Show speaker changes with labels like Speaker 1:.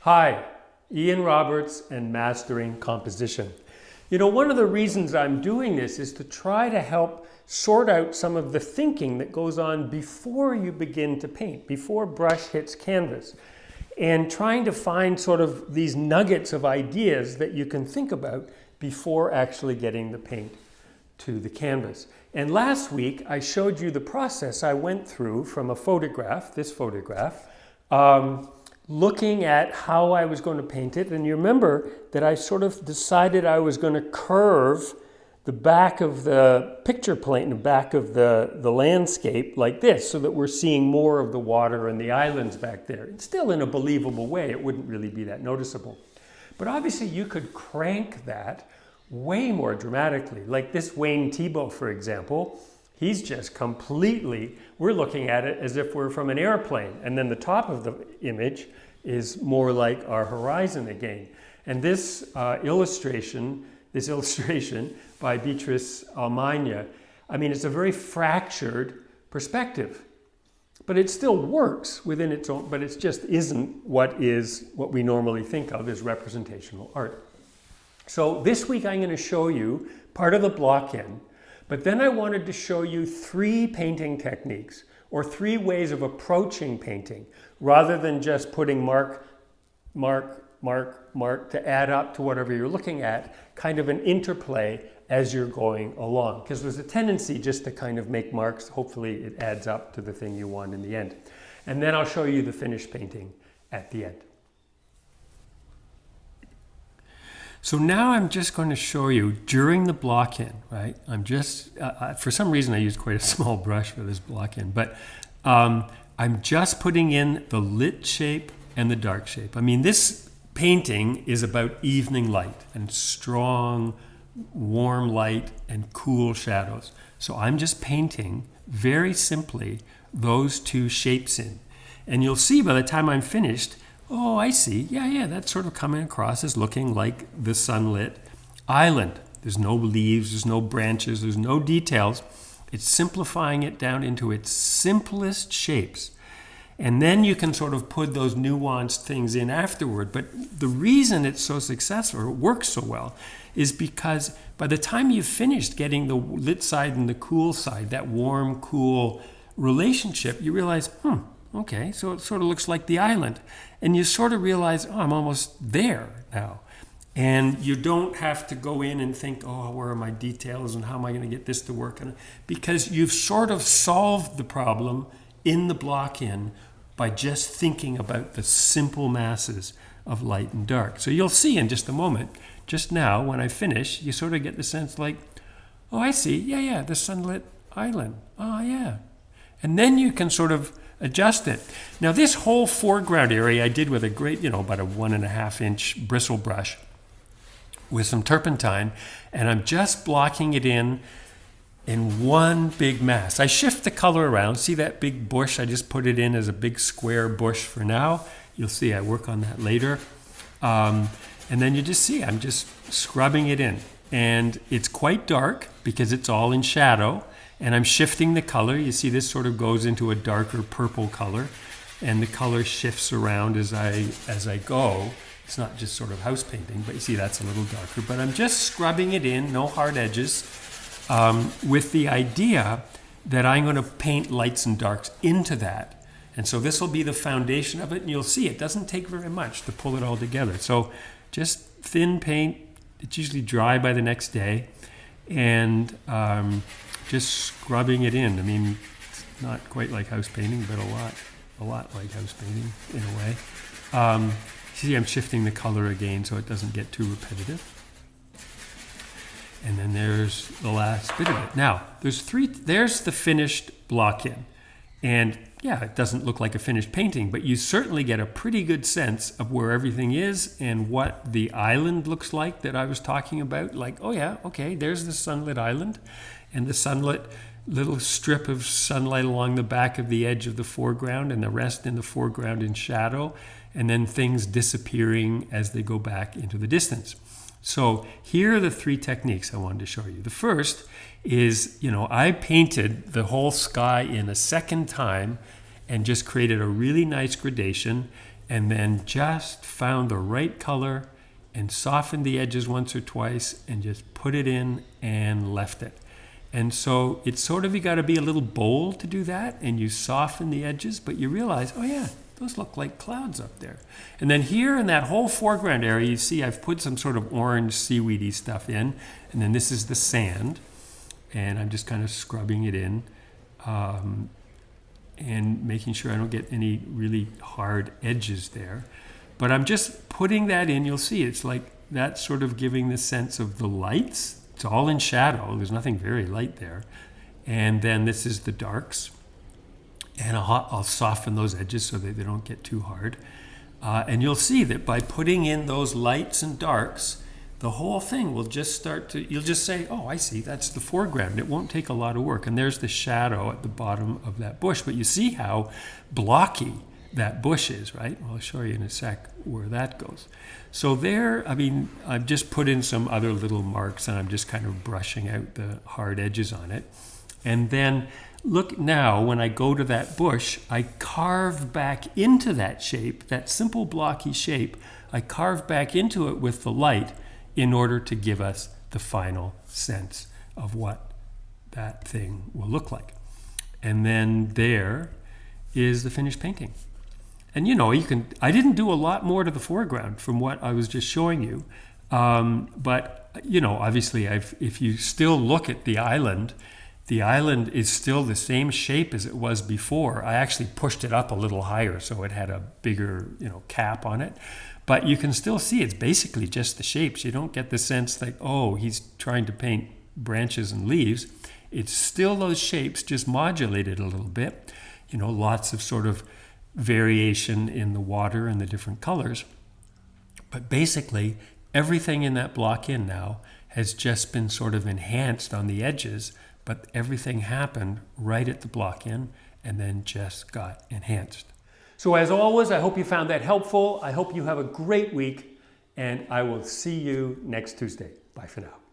Speaker 1: Hi, Ian Roberts and Mastering Composition. You know, one of the reasons I'm doing this is to try to help sort out some of the thinking that goes on before you begin to paint, before brush hits canvas, and trying to find sort of these nuggets of ideas that you can think about before actually getting the paint to the canvas. And last week I showed you the process I went through from a photograph, this photograph, looking at how I was going to paint it. And you remember that I sort of decided I was going to curve the back of the picture plane, the back of the landscape like this, so that we're seeing more of the water and the islands back there. It's still in a believable way. It wouldn't really be that noticeable. But obviously you could crank that way more dramatically. Like this Wayne Thiebaud, for example, he's just completely, we're looking at it as if we're from an airplane. And then the top of the image is more like our horizon again. And this illustration by Beatrice Almagna, I mean, it's a very fractured perspective, but it still works within its own, but it just isn't what we normally think of as representational art. So this week I'm going to show you part of the block-in, but then I wanted to show you 3 painting techniques, or 3 ways of approaching painting, rather than just putting mark, mark, mark, mark to add up to whatever you're looking at, kind of an interplay as you're going along. Because there's a tendency just to kind of make marks. Hopefully it adds up to the thing you want in the end. And then I'll show you the finished painting at the end. So now I'm just going to show you during the block-in, right? I'm just, for some reason I used quite a small brush for this block-in, but I'm just putting in the lit shape and the dark shape. I mean, this painting is about evening light and strong, warm light and cool shadows. So I'm just painting very simply those 2 shapes in. And you'll see by the time I'm finished, oh, I see. Yeah, that's sort of coming across as looking like the sunlit island. There's no leaves, there's no branches, there's no details. It's simplifying it down into its simplest shapes. And then you can sort of put those nuanced things in afterward. But the reason it's so successful, or it works so well, is because by the time you've finished getting the lit side and the cool side, that warm, cool relationship, you realize, okay, so it sort of looks like the island. And you sort of realize, oh, I'm almost there now. And you don't have to go in and think, oh, where are my details and how am I going to get this to work? Because you've sort of solved the problem in the block-in by just thinking about the simple masses of light and dark. So you'll see in just a moment, just now when I finish, you sort of get the sense like, oh, I see, yeah, the sunlit island. Oh, yeah. And then you can sort of adjust it. Now this whole foreground area I did with a great, about a 1.5 inch bristle brush with some turpentine, and I'm just blocking it in one big mass. I shift the color around. See that big bush? I just put it in as a big square bush for now. You'll see I work on that later. And then you just see I'm just scrubbing it in. And it's quite dark because it's all in shadow. And I'm shifting the color. You see this sort of goes into a darker purple color, and the color shifts around as I go. It's not just sort of house painting, but you see that's a little darker. But I'm just scrubbing it in, no hard edges, with the idea that I'm going to paint lights and darks into that. And so this will be the foundation of it, and you'll see it doesn't take very much to pull it all together. So just thin paint. It's usually dry by the next day, and just scrubbing it in. I mean, it's not quite like house painting, but a lot like house painting in a way. See, I'm shifting the color again so it doesn't get too repetitive. And then there's the last bit of it. Now, there's the finished block-in. And yeah, it doesn't look like a finished painting, but you certainly get a pretty good sense of where everything is and what the island looks like that I was talking about. Like, oh yeah, okay, there's the sunlit island, and the sunlit little strip of sunlight along the back of the edge of the foreground, and the rest in the foreground in shadow, and then things disappearing as they go back into the distance. So here are the 3 techniques I wanted to show you. The first is, I painted the whole sky in a second time and just created a really nice gradation and then just found the right color and softened the edges once or twice and just put it in and left it. And so it's sort of, you got to be a little bold to do that, and you soften the edges, but you realize, oh yeah, those look like clouds up there. And then here in that whole foreground area, you see I've put some sort of orange seaweedy stuff in, and then this is the sand, and I'm just kind of scrubbing it in and making sure I don't get any really hard edges there. But I'm just putting that in. You'll see it's like that's sort of giving the sense of the lights. It's all in shadow. There's nothing very light there. And then this is the darks. And I'll soften those edges so that they don't get too hard. And you'll see that by putting in those lights and darks, the whole thing will just start to, you'll just say, oh, I see, that's the foreground. It won't take a lot of work. And there's the shadow at the bottom of that bush. But you see how blocky that bush is, right? Well, I'll show you in a sec where that goes. So there, I mean, I've just put in some other little marks, and I'm just kind of brushing out the hard edges on it. And then look now, when I go to that bush, I carve back into that shape, that simple blocky shape. I carve back into it with the light in order to give us the final sense of what that thing will look like. And then there is the finished painting. And you know, I didn't do a lot more to the foreground from what I was just showing you. But you know, obviously if you still look at the island is still the same shape as it was before. I actually pushed it up a little higher so it had a bigger, cap on it. But you can still see it's basically just the shapes. You don't get the sense like, oh, he's trying to paint branches and leaves. It's still those shapes, just modulated a little bit. Lots of sort of variation in the water and the different colors. But basically, everything in that block in now has just been sort of enhanced on the edges, but everything happened right at the block in and then just got enhanced. So as always, I hope you found that helpful. I hope you have a great week, and I will see you next Tuesday. Bye for now.